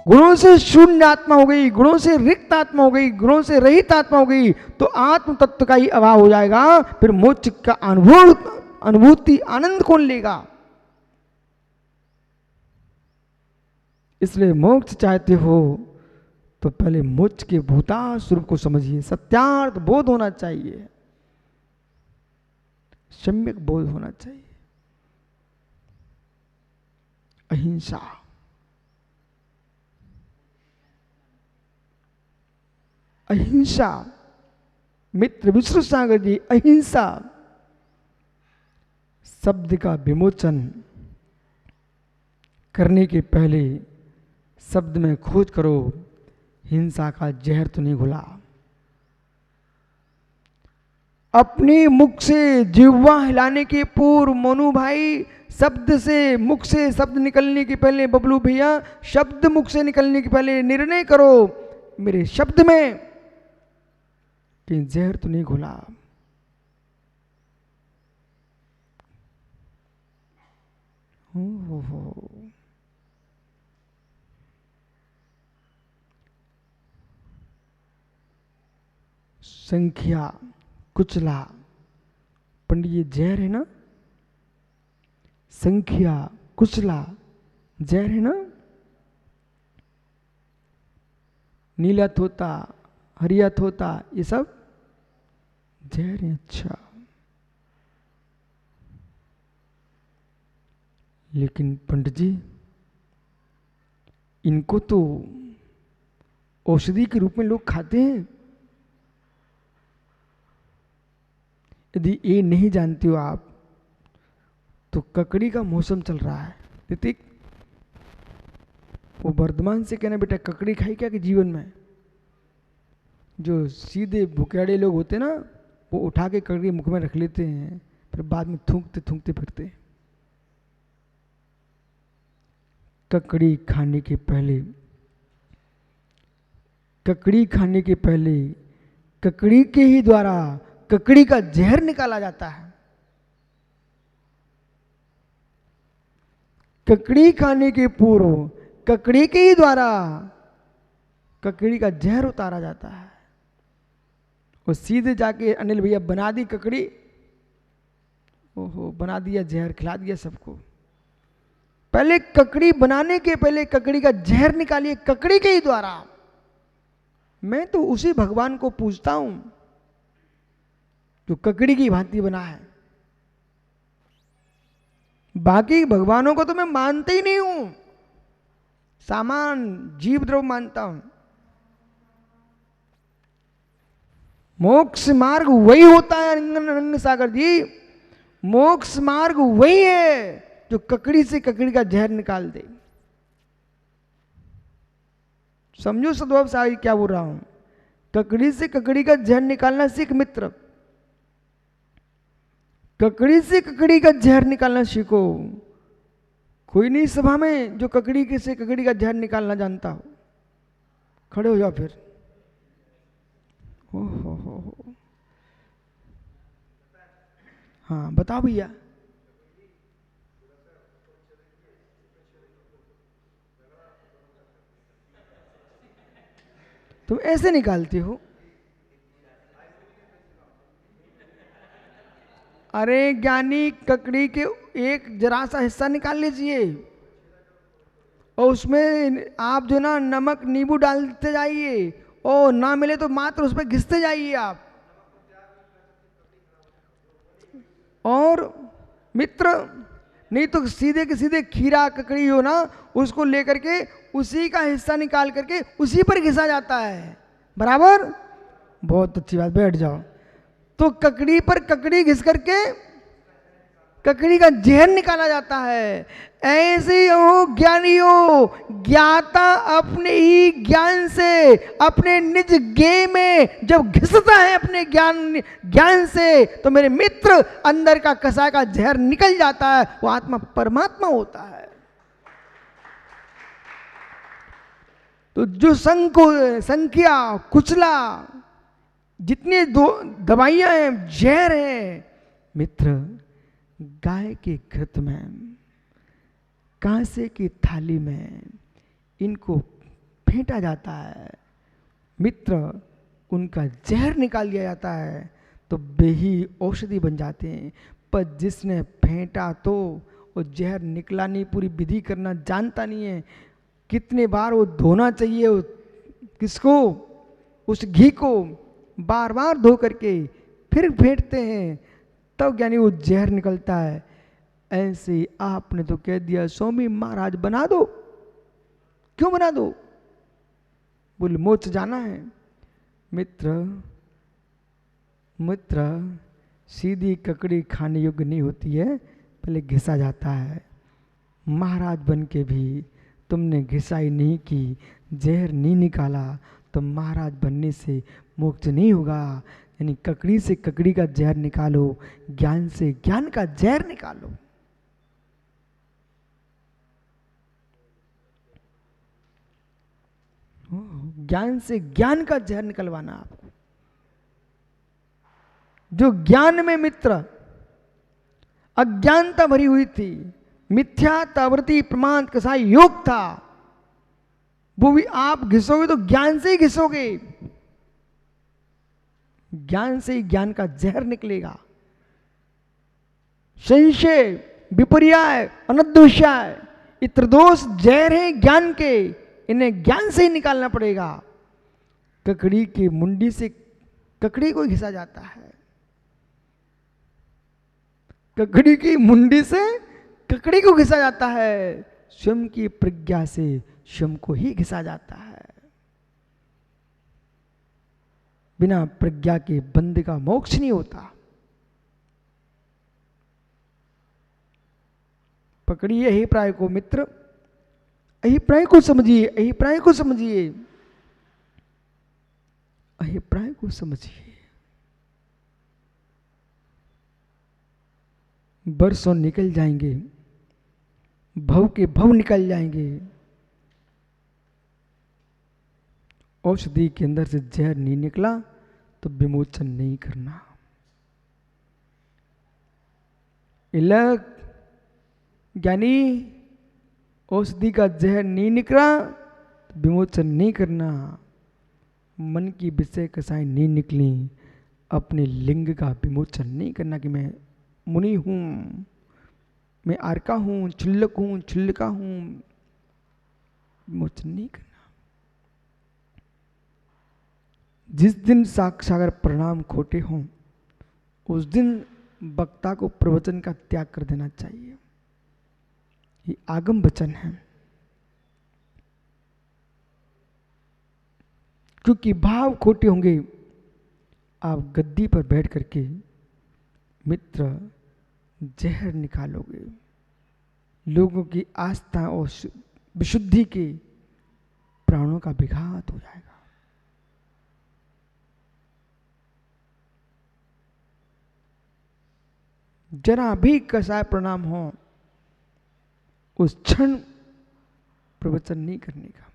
गुणों से शून्य आत्मा हो गई, गुणों से रिक्त आत्मा हो गई, गुणों से रहित आत्मा हो गई, तो आत्म तत्व का ही अभाव हो जाएगा। फिर मोक्ष का अनुभूति आनंद कौन लेगा? इसलिए मोक्ष चाहते हो तो पहले मोक्ष के भूता स्वरूप को समझिए। सत्यार्थ बोध होना चाहिए, सम्यक बोध होना चाहिए। अहिंसा, अहिंसा, मित्र विष्णु सागर जी, अहिंसा शब्द का विमोचन करने के पहले शब्द में खोज करो, हिंसा का जहर तो नहीं घुला। अपने मुख से जिह्वा हिलाने के पूर्व मोनू भाई, शब्द से मुख से शब्द निकलने के पहले बबलू भैया, शब्द मुख से निकलने के पहले निर्णय करो मेरे शब्द में कि जहर तो नहीं घुला। हो। संख्या कुचला, पंडित ये जहर है ना, संख्या कुचला जहर है ना। नीला तोता, हरिया तोता, ये सब जहर है। अच्छा, लेकिन पंडित जी इनको तो औषधि के रूप में लोग खाते हैं। यदि ये नहीं जानते हो आप, तो ककड़ी का मौसम चल रहा है। ऋतिक, वो वर्धमान से कहना बेटा ककड़ी खाई क्या कि जीवन में? जो सीधे भुकेड़े लोग होते ना, वो उठा के ककड़ी मुख में रख लेते हैं, फिर बाद में थूकते थूकते फिरते। ककड़ी खाने के पहले, ककड़ी खाने के पहले ककड़ी के ही द्वारा ककड़ी का जहर निकाला जाता है। ककड़ी खाने के पूर्व ककड़ी के ही द्वारा ककड़ी का जहर उतारा जाता है। और सीधे जाके अनिल भैया बना दी ककड़ी, ओहो बना दिया जहर, खिला दिया सबको। पहले ककड़ी बनाने के पहले ककड़ी का जहर निकालिए ककड़ी के ही द्वारा। मैं तो उसी भगवान को पूजता हूं जो ककड़ी की भांति बना है। बाकी भगवानों को तो मैं मानता ही नहीं हूं, सामान जीव द्रव्य मानता हूं। मोक्ष मार्ग वही होता है रंग सागर जी, मोक्ष मार्ग वही है जो ककड़ी से ककड़ी का जहर निकाल दे। समझो सद्भाव सागर क्या बोल रहा हूं। ककड़ी से ककड़ी का जहर निकालना सीख मित्र, ककड़ी से ककड़ी का जहर निकालना सीखो। कोई नहीं सभा में जो ककड़ी से ककड़ी का जहर निकालना जानता हो, खड़े हो जाओ फिर। हो। हाँ बताओ भैया। तुम ऐसे निकालते हो? अरे ज्ञानी, ककड़ी के एक जरा सा हिस्सा निकाल लीजिए और उसमें आप जो ना नमक नींबू डालते जाइए, और ना मिले तो मात्र उस पर घिसते जाइए आप। और मित्र नहीं तो सीधे के सीधे खीरा ककड़ी हो ना, उसको लेकर के उसी का हिस्सा निकाल करके उसी पर घिसा जाता है, बराबर। बहुत अच्छी बात, बैठ जाओ। तो ककड़ी पर ककड़ी घिस करके ककड़ी का जहर निकाला जाता है। ऐसे हो ज्ञानियों, ज्ञाता अपने ही ज्ञान से अपने निज ज्ञेय में जब घिसता है अपने ज्ञान से, तो मेरे मित्र अंदर का कसा का जहर निकल जाता है, वो आत्मा परमात्मा होता है। तो जो संख्या कुचला जितने दवाइयां हैं, जहर है मित्र, गाय के घृत में, कांसे की थाली में इनको फेंटा जाता है, मित्र उनका जहर निकाल दिया जाता है, तो वे ही औषधि बन जाते हैं। पर जिसने फेंटा तो वो जहर निकला नहीं, पूरी विधि करना जानता नहीं है, कितने बार वो धोना चाहिए, किसको, उस घी को बार बार धो करके फिर फेंटते हैं, तब यानी वो जहर निकलता है। ऐसे आपने तो कह दिया स्वामी महाराज बना दो, क्यों बना दो, बोले मोक्ष जाना है। मित्र सीधी ककड़ी खाने योग्य नहीं होती है, पहले घिसा जाता है। महाराज बन के भी तुमने घिसाई नहीं की, जहर नहीं निकाला, तो महाराज बनने से मोक्ष नहीं होगा। यानी ककड़ी से ककड़ी का जहर निकालो, ज्ञान से ज्ञान का जहर निकालो। ज्ञान से ज्ञान का जहर निकलवाना आपको। जो ज्ञान में मित्र अज्ञानता भरी हुई थी, मिथ्यात्वृत्ति प्रमाद कसाई योग था, वो भी आप घिसोगे तो ज्ञान से ही घिसोगे, ज्ञान से ही ज्ञान का जहर निकलेगा। संशय, विपर्याय, अनद्वेषाय, ये त्रिदोष जहर है ज्ञान के, इन्हें ज्ञान से ही निकालना पड़ेगा। ककड़ी की मुंडी से ककड़ी को घिसा जाता है, ककड़ी की मुंडी से ककड़ी को घिसा जाता है, स्वयं की प्रज्ञा से स्वयं को ही घिसा जाता है। बिना प्रज्ञा के बंदे का मोक्ष नहीं होता। पकड़िए अभिप्राय को मित्र, अभिप्राय को समझिए, अभिप्राय को समझिए, अभिप्राय को समझिए। बरसों निकल जाएंगे, भव के भव निकल जाएंगे, औषधि के अंदर से जहर नहीं निकला तो विमोचन नहीं करना। इलक ज्ञानी औषधि का जहर नहीं निकला तो विमोचन नहीं करना। मन की विषय कसाई नहीं निकली, अपने लिंग का विमोचन नहीं करना कि मैं मुनि हूं, मैं आर्का हूं, क्षुल्लक हूं, क्षुल्लिका हूं, विमोचन नहीं करना। जिस दिन साक्षागर परिणाम खोटे हों, उस दिन वक्ता को प्रवचन का त्याग कर देना चाहिए। ये आगम वचन है, क्योंकि भाव खोटे होंगे, आप गद्दी पर बैठ करके मित्र जहर निकालोगे, लोगों की आस्था और विशुद्धि के प्राणों का विघात हो जाएगा। जरा भी कसाय प्रणाम हो, उस क्षण प्रवचन नहीं करने का,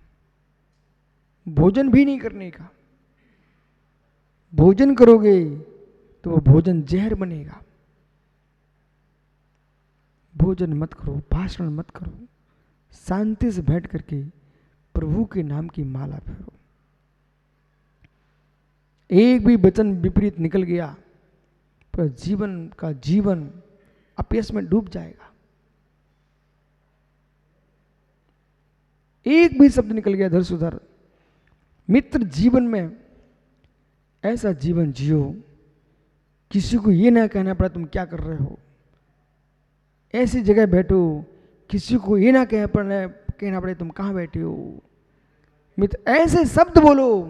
भोजन भी नहीं करने का। भोजन करोगे तो वो भोजन जहर बनेगा। भोजन मत करो, भाषण मत करो, शांति से बैठ करके प्रभु के नाम की माला फेरो। एक भी वचन विपरीत निकल गया पर जीवन का जीवन अपयश में डूब जाएगा। एक भी शब्द निकल गया इधर से उधर, मित्र जीवन में ऐसा जीवन जियो, किसी को ये ना कहना पड़ा तुम क्या कर रहे हो। ऐसी जगह बैठो, किसी को ये ना कहना पड़े तुम कहाँ बैठे हो। मित्र ऐसे शब्द बोलो,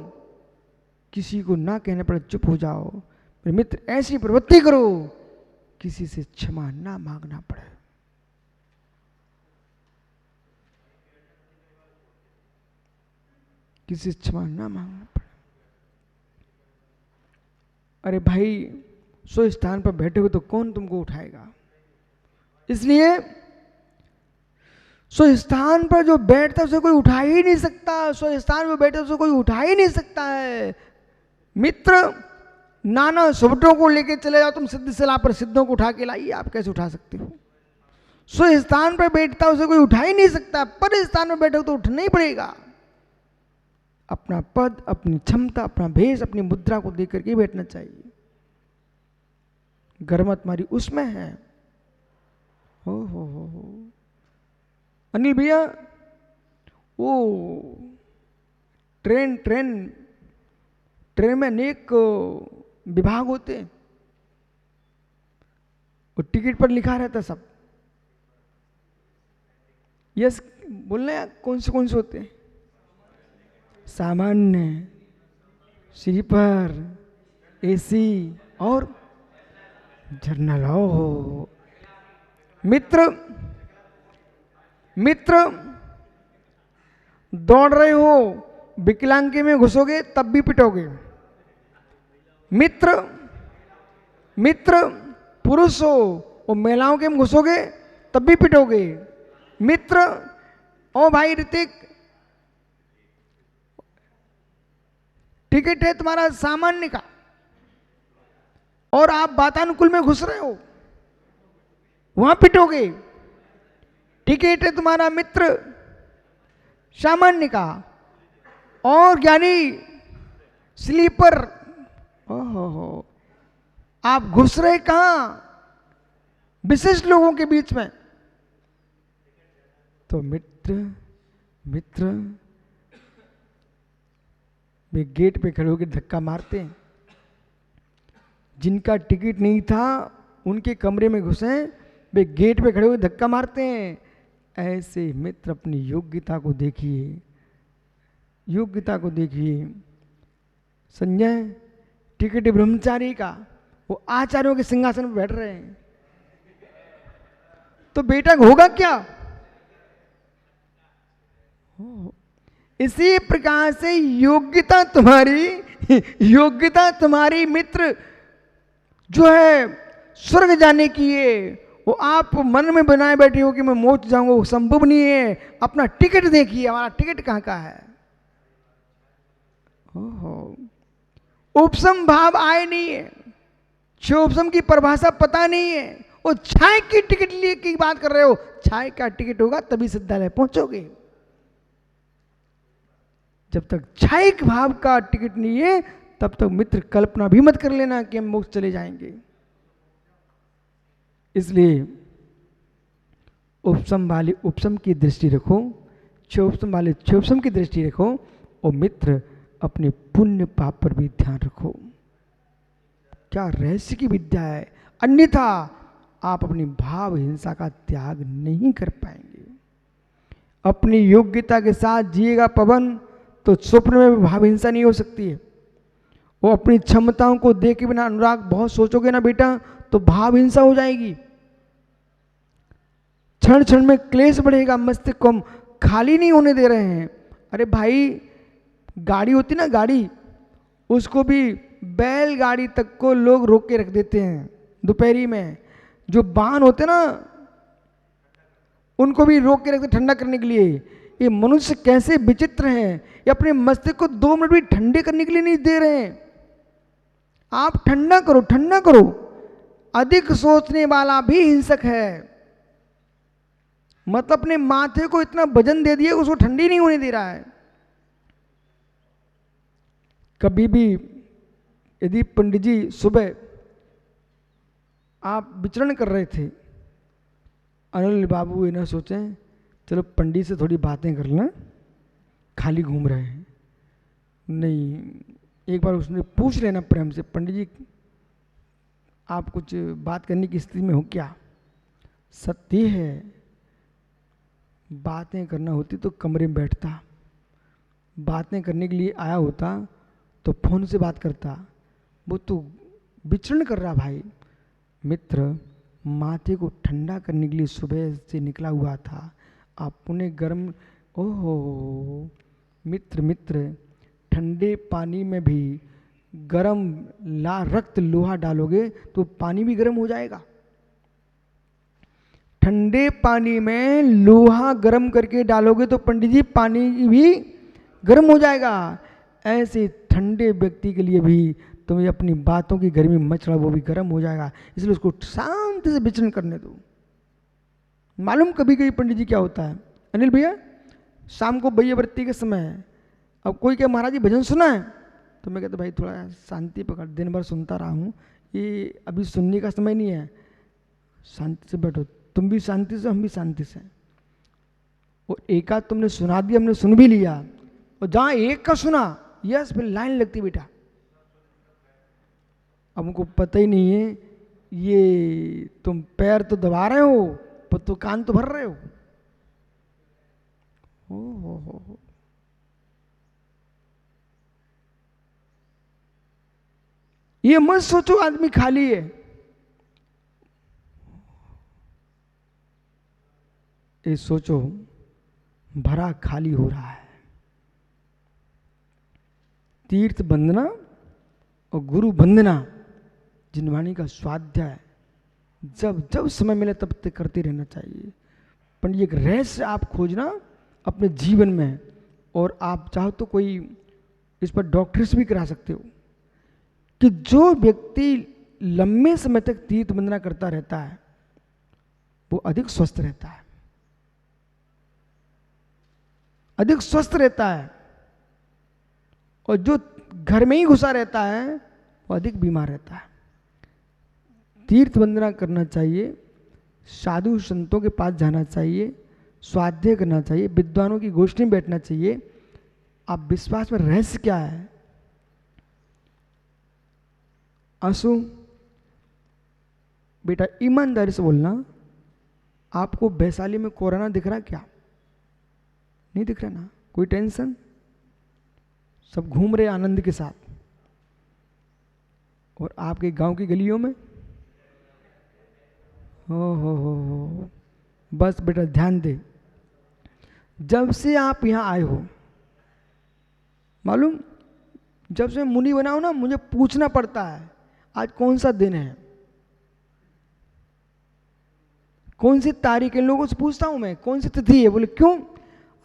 किसी को ना कहने पड़े चुप हो जाओ। मित्र ऐसी प्रवृत्ति करो, किसी से क्षमा ना मांगना पड़े। किसी से क्षमा ना मांगना पड़े। अरे भाई, सो स्थान पर बैठे हो तो कौन तुमको उठाएगा। इसलिए सो स्थान पर जो बैठता है उसे कोई उठा ही नहीं सकता। सो स्थान पर बैठे उसे कोई उठा ही नहीं सकता है। मित्र नाना सुबटों को लेके चले जाओ तुम सिद्ध शिला पर, सिद्धों को उठा के लाइए, आप कैसे उठा सकते हो। सो स्थान पर बैठता उसे कोई उठा ही नहीं सकता, पर स्थान पर बैठे हो तो उठना ही पड़ेगा। अपना पद, अपनी क्षमता, अपना भेष, अपनी मुद्रा को देख करके बैठना चाहिए। गर्म तुम्हारी उसमें है। हो अनिल भैया, वो ट्रेन में अनेक विभाग होते हैं, वो टिकट पर लिखा रहता सब। यस, बोलना है कौन से होते हैं? सामान्य, स्लीपर, एसी और जनरल। हो मित्र दौड़ रहे हो, विकलांगी में घुसोगे तब भी पिटोगे। मित्र पुरुष हो और महिलाओं के में घुसोगे तब भी पिटोगे। मित्र, ओ भाई ऋतिक, टिकट है तुम्हारा सामान्य का और आप वातानुकूल में घुस रहे हो, वहां पिटोगे। टिकट है तुम्हारा मित्र सामान्य का और ज्ञानी स्लीपर, ओहो, आप घुस रहे कहां? विशिष्ट लोगों के बीच में। तो मित्र वे गेट पे खड़े होकर धक्का मारते हैं। जिनका टिकट नहीं था उनके कमरे में घुसे, वे गेट पे खड़े होकर धक्का मारते हैं। ऐसे मित्र अपनी योग्यता को देखिए, संजय टिकट ब्रह्मचारी का, वो आचार्यों के सिंहासन पर बैठ रहे हैं, तो बेटा होगा क्या? इसी प्रकार से योग्यता तुम्हारी मित्र जो है स्वर्ग जाने की है, वो आप मन में बनाए बैठे हो कि मैं मोक्ष जाऊंगा, वो संभव नहीं है। अपना टिकट देखिए, हमारा टिकट कहां का है। उपसम भाव आए नहीं है, क्षोभसम की परिभाषा पता नहीं है। वो छाय की टिकट लिए की बात कर रहे हो, छाय का टिकट होगा तभी सिद्धालय पहुंचोगे। जब तक छाय भाव का टिकट नहीं है तब तक मित्र कल्पना भी मत कर लेना कि हम मोक्ष चले जाएंगे। इसलिए उपसम वाले उपसम की दृष्टि रखो, क्षोभसम वाले क्षोभसम की दृष्टि रखो, और मित्र अपने पुण्य पाप पर भी ध्यान रखो। क्या रहस्य की विद्या है, अन्यथा आप अपनी भाव हिंसा का त्याग नहीं कर पाएंगे। अपनी योग्यता के साथ जिएगा पवन तो स्वप्न में भी भाव हिंसा नहीं हो सकती है। वो अपनी क्षमताओं को देख के बिना अनुराग बहुत सोचोगे ना बेटा, तो भाव हिंसा हो जाएगी। क्षण क्षण में क्लेश बढ़ेगा, मस्तिष्क को हम खाली नहीं होने दे रहे हैं। अरे भाई, गाड़ी होती ना गाड़ी, उसको भी बैलगाड़ी तक को लोग रोक के रख देते हैं दोपहरी में। जो वाहन होते ना उनको भी रोक के रखते ठंडा करने के लिए। ये मनुष्य कैसे विचित्र हैं, ये अपने मस्तिष्क को 2 मिनट भी ठंडे करने के लिए नहीं दे रहे हैं। आप ठंडा करो। अधिक सोचने वाला भी हिंसक है। मतलब अपने माथे को इतना वजन दे दिया उसको ठंडी नहीं होने दे रहा है। कभी भी यदि पंडित जी सुबह आप विचरण कर रहे थे, अनिल बाबू ये ना सोचें चलो पंडित से थोड़ी बातें कर लें, खाली घूम रहे हैं। नहीं, एक बार उसने पूछ लेना प्रेम से, पंडित जी आप कुछ बात करने की स्थिति में हो क्या? सत्य है, बातें करना होती तो कमरे में बैठता, बातें करने के लिए आया होता तो फोन से बात करता। वो तो विचरण कर रहा भाई। मित्र माथे को ठंडा करने के लिए सुबह से निकला हुआ था, आप उन्हें गर्म, ओहो मित्र ठंडे पानी में भी गर्म रक्त लोहा डालोगे तो पानी भी गर्म हो जाएगा। ठंडे पानी में लोहा गर्म करके डालोगे तो पंडित जी पानी भी गर्म हो जाएगा। ऐसे ठंडे व्यक्ति के लिए भी तुम्हें अपनी बातों की गर्मी मच रहा, वो भी गर्म हो जाएगा। इसलिए उसको शांति से विचरण करने दो। मालूम कभी कभी पंडित जी क्या होता है अनिल भैया, शाम को बैयवृत्ति के समय अब कोई क्या महाराज जी भजन सुना है, तो मैं कहता भाई थोड़ा शांति पकड़, दिन भर सुनता रहा हूँ, ये अभी सुनने का समय नहीं है, शांति से बैठो, तुम भी शांति से, हम भी शांति से। और एक आध तुमने सुना दिया, हमने सुन भी लिया, और जहाँ एक का सुना, यस फिर लाइन लगती बेटा। अब उनको पता ही नहीं है, ये तुम पैर तो दबा रहे हो पर तो कान तो भर रहे हो। हो। ये मत सोचो आदमी खाली है, ये सोचो भरा खाली हो रहा है। तीर्थ वंदना और गुरु वंदना, जिनवाणी का स्वाध्याय जब जब समय मिले तब तक करते रहना चाहिए। पर ये एक रहस्य आप खोजना अपने जीवन में, और आप चाहो तो कोई इस पर डॉक्टर्स भी करा सकते हो, कि जो व्यक्ति लंबे समय तक तीर्थ वंदना करता रहता है वो अधिक स्वस्थ रहता है, अधिक स्वस्थ रहता है, और जो घर में ही घुसा रहता है वो अधिक बीमार रहता है। तीर्थ वंदना करना चाहिए, साधु संतों के पास जाना चाहिए, स्वाध्याय करना चाहिए, विद्वानों की गोष्ठी में बैठना चाहिए। आप विश्वास में रहस्य क्या है? आंसू बेटा ईमानदारी से बोलना, आपको वैशाली में कोरोना दिख रहा क्या? नहीं दिख रहा ना? कोई टेंशन? सब घूम रहे आनंद के साथ। और आपके गांव की गलियों में हो। बस बेटा ध्यान दे, जब से आप यहां आए हो, मालूम, जब से मुनि बना हो ना, मुझे पूछना पड़ता है आज कौन सा दिन है, कौन सी तारीख है। लोगों से पूछता हूं मैं कौन सी तिथि है, बोले क्यों?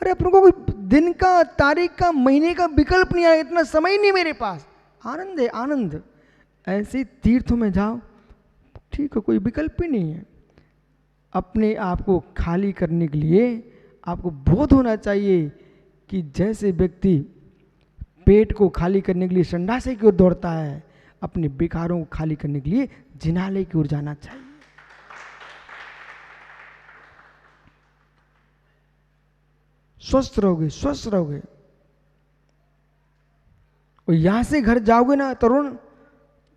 अरे अपन को कोई दिन का, तारीख का, महीने का विकल्प नहीं आया, इतना समय नहीं मेरे पास। आनंद है आनंद। ऐसे तीर्थों में जाओ, ठीक है, कोई विकल्प ही नहीं है। अपने आप को खाली करने के लिए आपको बोध होना चाहिए कि जैसे व्यक्ति पेट को खाली करने के लिए संडासे की ओर दौड़ता है, अपने विकारों को खाली करने के लिए जिनालय की ओर जाना चाहिए। स्वस्थ रहोगे, स्वस्थ रहोगे। और यहां से घर जाओगे ना तरुण,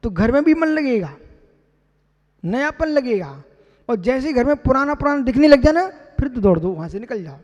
तो घर में भी मन लगेगा, नयापन लगेगा। और जैसे घर में पुराना पुराना दिखने लग जाए ना, फिर तो दौड़ दो, वहां से निकल जाओ।